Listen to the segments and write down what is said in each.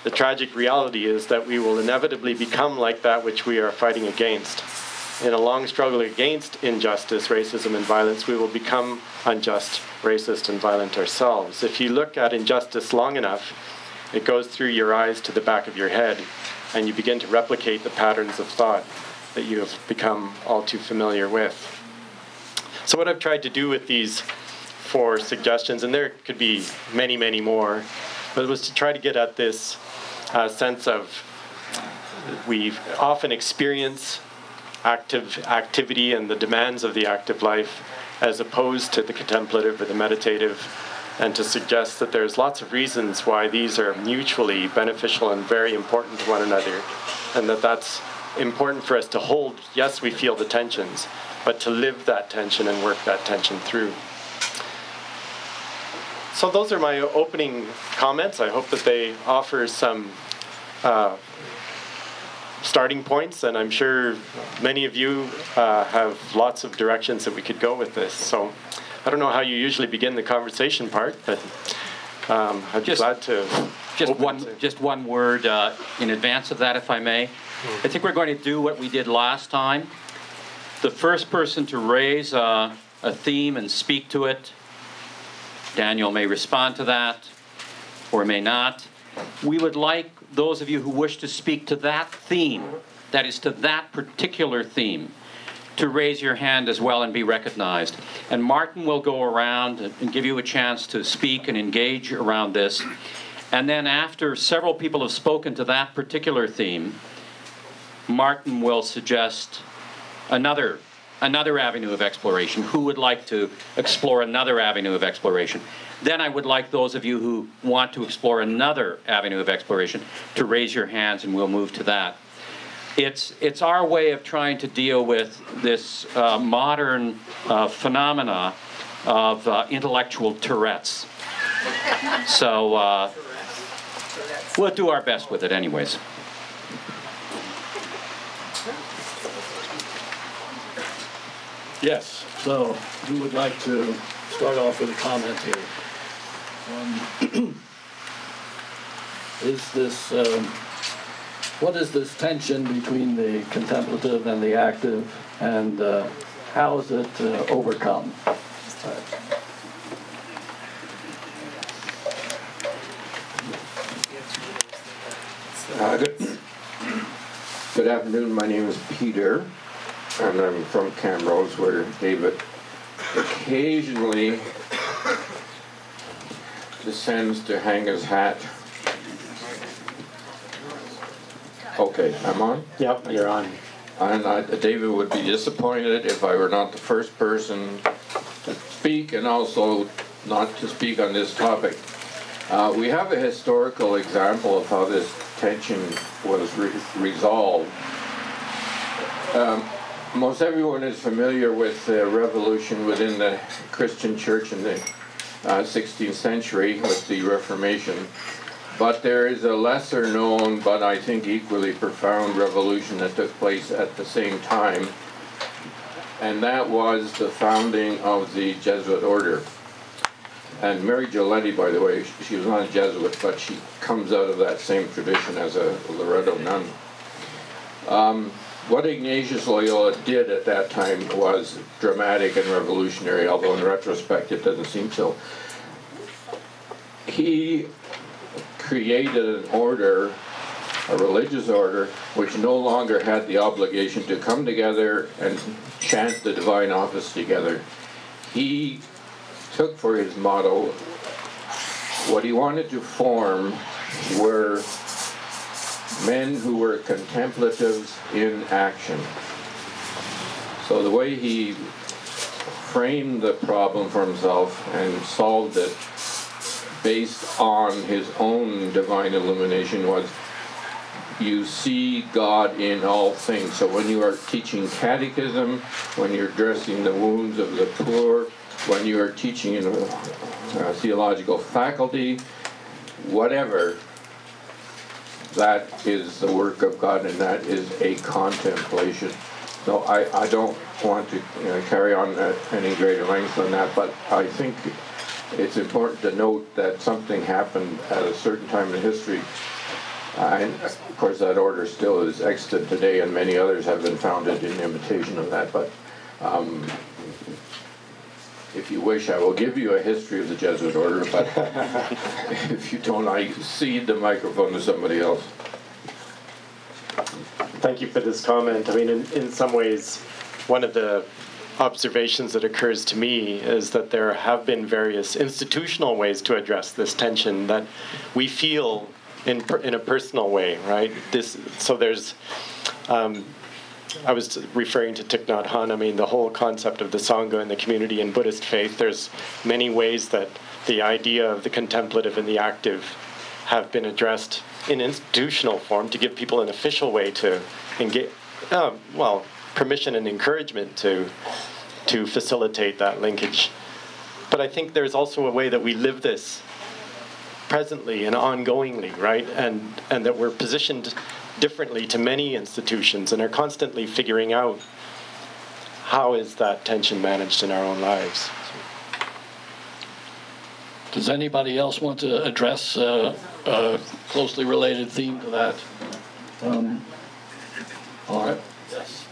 the tragic reality is that we will inevitably become like that which we are fighting against. In a long struggle against injustice, racism, and violence, we will become unjust, racist, and violent ourselves. If you look at injustice long enough, it goes through your eyes to the back of your head, and you begin to replicate the patterns of thought that you have become all too familiar with. So what I've tried to do with these 4 suggestions, and there could be many, many more, but it was to try to get at this sense of we often experience activity and the demands of the active life as opposed to the contemplative or the meditative, and to suggest that there's lots of reasons why these are mutually beneficial and very important to one another, and that that's important for us to hold. Yes, we feel the tensions, but to live that tension and work that tension through. So those are my opening comments. I hope that they offer some starting points, and I'm sure many of you have lots of directions that we could go with this. So I don't know how you usually begin the conversation part, but I'd be glad to. Just one word in advance of that, if I may. I think we're going to do what we did last time. The first person to raise a theme and speak to it, Daniel may respond to that or may not. We would like those of you who wish to speak to that theme, that is to that particular theme, to raise your hand as well and be recognized. And Martin will go around and give you a chance to speak and engage around this. And then after several people have spoken to that particular theme, Martin will suggest another avenue of exploration. Who would like to explore another avenue of exploration? Then I would like those of you who want to explore another avenue of exploration to raise your hands, and we'll move to that. It's our way of trying to deal with this modern phenomena of intellectual Tourette's. So we'll do our best with it anyways. Yes, so who would like to start off with a comment here? What is this tension between the contemplative and the active, and how is it overcome? Good afternoon, my name is Peter, and I'm from Camrose, where David occasionally descends to hang his hat. Okay, I'm on? Yep, you're on. And David would be disappointed if I were not the first person to speak, and also not to speak on this topic. We have a historical example of how this tension was resolved. Most everyone is familiar with the revolution within the Christian church in the 16th century with the Reformation. But there is a lesser known, but I think equally profound revolution that took place at the same time. And that was the founding of the Jesuit order. And Mary Giletti, by the way, she was not a Jesuit, but she comes out of that same tradition as a Loreto nun. What Ignatius Loyola did at that time was dramatic and revolutionary, although in retrospect it doesn't seem so. He created an order, a religious order, which no longer had the obligation to come together and chant the divine office together. He took for his motto, what he wanted to form were men who were contemplatives in action. So the way he framed the problem for himself and solved it based on his own divine illumination was, you see God in all things. So when you are teaching catechism, when you're dressing the wounds of the poor, when you are teaching in a theological faculty, whatever, that is the work of God, and that is a contemplation. So I don't want to carry on at any greater length than that, but I think it's important to note that something happened at a certain time in history. And of course, that order still is extant today, and many others have been founded in imitation of that. But if you wish, I will give you a history of the Jesuit order, but if you don't, I cede the microphone to somebody else. Thank you for this comment. I mean, in some ways, one of the observations that occurs to me is that there have been various institutional ways to address this tension that we feel in a personal way, right? So there's, I was referring to Thich Nhat Hanh. I mean, the whole concept of the Sangha and the community in Buddhist faith, there's many ways that the idea of the contemplative and the active have been addressed in institutional form to give people an official way to engage, permission and encouragement to facilitate that linkage. But I think there's also a way that we live this presently and ongoingly, right? And that we're positioned differently to many institutions and are constantly figuring out how is that tension managed in our own lives. Does anybody else want to address a closely related theme to that? All right. Yes.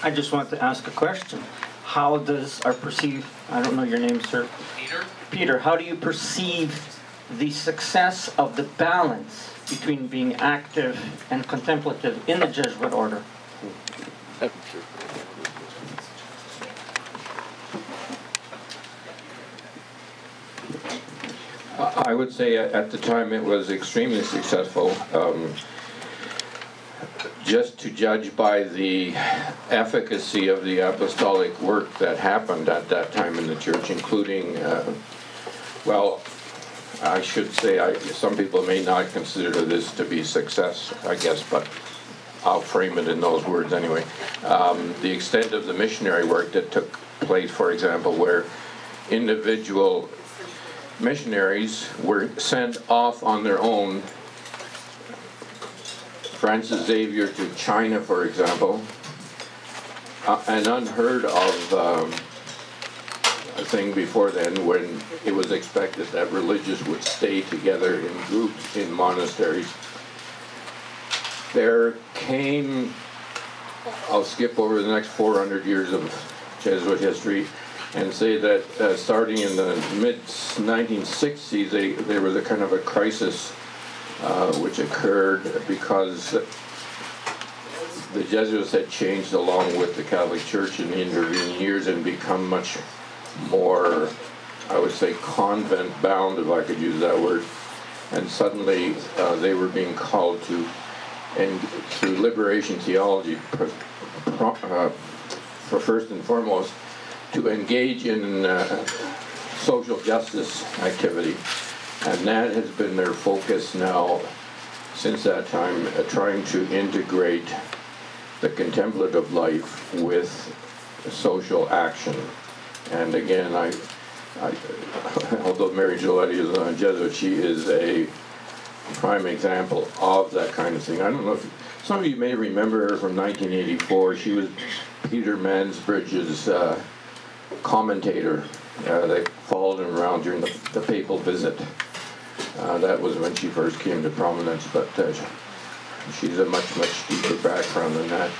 I just want to ask a question. How does our perceive, I don't know your name, sir. Peter? Peter, how do you perceive the success of the balance between being active and contemplative in the Jesuit order? I would say at the time it was extremely successful. Just to judge by the efficacy of the apostolic work that happened at that time in the church, including, I should say, some people may not consider this to be success, I guess, but I'll frame it in those words anyway. The extent of the missionary work that took place, for example, where individual missionaries were sent off on their own. Francis Xavier to China, for example, an unheard of thing before then, when it was expected that religious would stay together in groups in monasteries. There came, I'll skip over the next 400 years of Jesuit history and say that starting in the mid-1960s, there was a kind of a crisis which occurred because the Jesuits had changed along with the Catholic Church in the intervening years and become much more, I would say, convent-bound, if I could use that word. And suddenly they were being called to, and through liberation theology, for first and foremost, to engage in social justice activity. And that has been their focus now since that time, trying to integrate the contemplative life with social action. And again, although Mary Gillette is a Jesuit, she is a prime example of that kind of thing. I don't know if some of you may remember her from 1984. She was Peter Mansbridge's commentator. They followed him around during the papal visit. That was when she first came to prominence, but she's a much deeper background than that.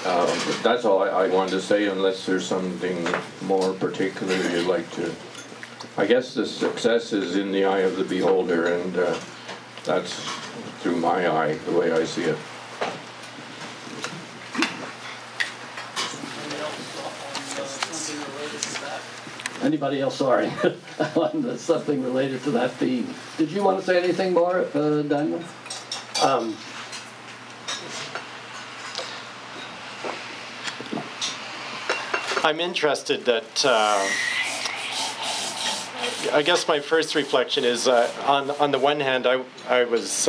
But that's all I wanted to say, unless there's something more particular you'd like to. I guess the success is in the eye of the beholder, and that's through my eye, the way I see it. Anybody else? Sorry. Something related to that theme. Did you want to say anything more, Daniel? I'm interested that, I guess my first reflection is, on the one hand, I was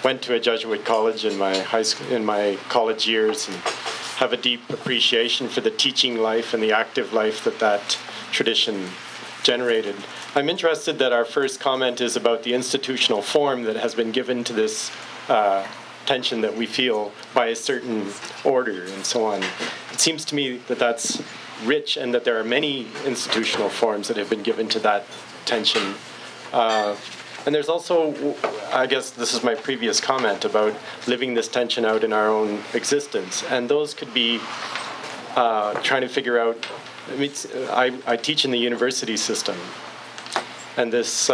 went to a Jesuit college in my college years, and have a deep appreciation for the teaching life and the active life that tradition generated. I'm interested that our first comment is about the institutional form that has been given to this tension that we feel by a certain order and so on. It seems to me that that's rich and that there are many institutional forms that have been given to that tension. And there's also, I guess this is my previous comment about living this tension out in our own existence. And those could be trying to figure out, I mean, I teach in the university system. And this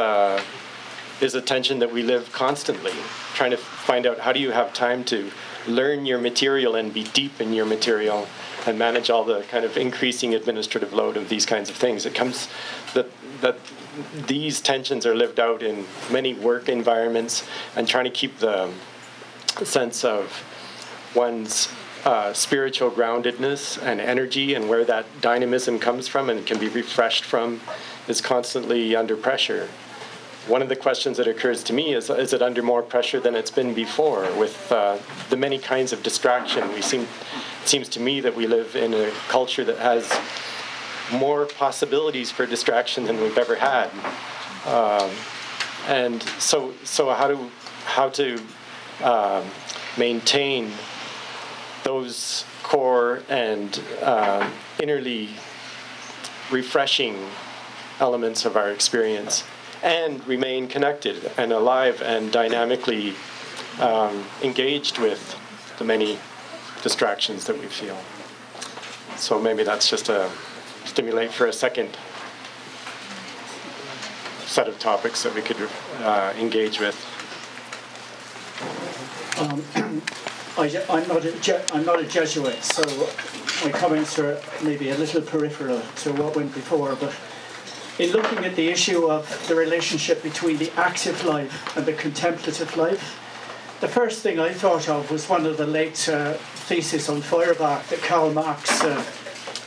is a tension that we live constantly, trying to find out how do you have time to learn your material and be deep in your material and manage all the kind of increasing administrative load of these kinds of things. It comes that these tensions are lived out in many work environments, and trying to keep the sense of one's spiritual groundedness and energy and where that dynamism comes from and can be refreshed from is constantly under pressure. One of the questions that occurs to me is it under more pressure than it's been before with the many kinds of distraction? It seems to me that we live in a culture that has more possibilities for distraction than we've ever had. And so how to maintain those core and innerly refreshing elements of our experience and remain connected and alive and dynamically engaged with the many distractions that we feel. So maybe that's just a stimulate for a second set of topics that we could engage with. I'm not a Jesuit, so my comments are maybe a little peripheral to what went before, but in looking at the issue of the relationship between the active life and the contemplative life, the first thing I thought of was one of the late theses on Feuerbach that Karl Marx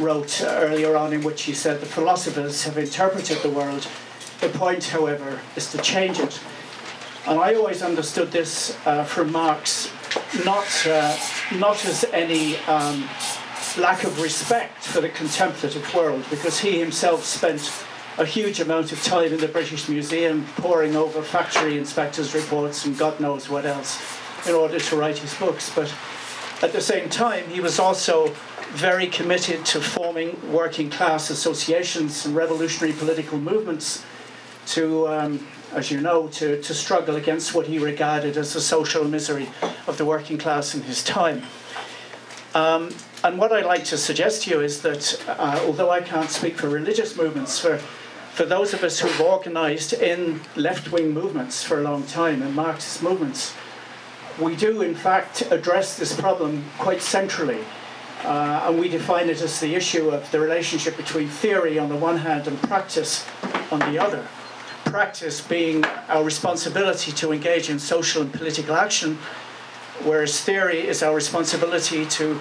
wrote earlier on, in which he said the philosophers have interpreted the world. The point, however, is to change it. And I always understood this from Marx not as any lack of respect for the contemplative world, because he himself spent a huge amount of time in the British Museum poring over factory inspectors' reports and God knows what else in order to write his books. But at the same time, he was also very committed to forming working class associations and revolutionary political movements to, as you know, to struggle against what he regarded as the social misery of the working class in his time. And what I'd like to suggest to you is that, although I can't speak for religious movements, for those of us who've organised in left-wing movements for a long time, in Marxist movements, we do in fact address this problem quite centrally. And we define it as the issue of the relationship between theory on the one hand and practice on the other. Practice being our responsibility to engage in social and political action, whereas theory is our responsibility to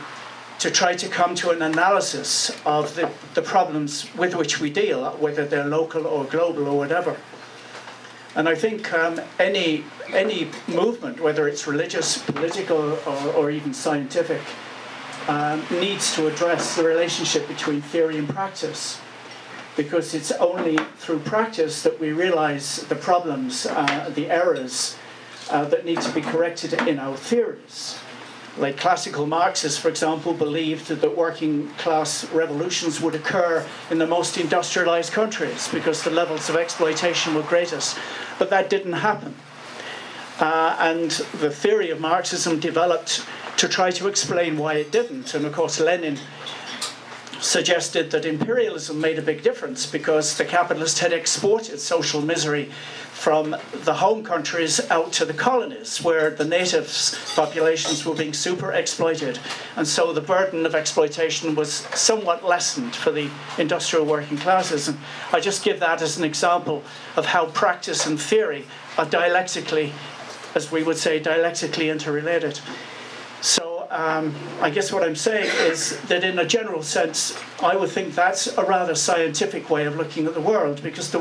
try to come to an analysis of the problems with which we deal, whether they're local or global or whatever. And I think any movement, whether it's religious, political, or even scientific, needs to address the relationship between theory and practice, because it's only through practice that we realize the problems, the errors that need to be corrected in our theories. Like classical Marxists, for example, believed that working class revolutions would occur in the most industrialized countries because the levels of exploitation were greatest. But that didn't happen. And the theory of Marxism developed to try to explain why it didn't. And of course, Lenin suggested that imperialism made a big difference because the capitalists had exported social misery from the home countries out to the colonies, where the native populations were being super exploited. And so the burden of exploitation was somewhat lessened for the industrial working classes. And I just give that as an example of how practice and theory are dialectically, as we would say, dialectically interrelated. So I guess what I'm saying is that in a general sense, I would think that's a rather scientific way of looking at the world, because the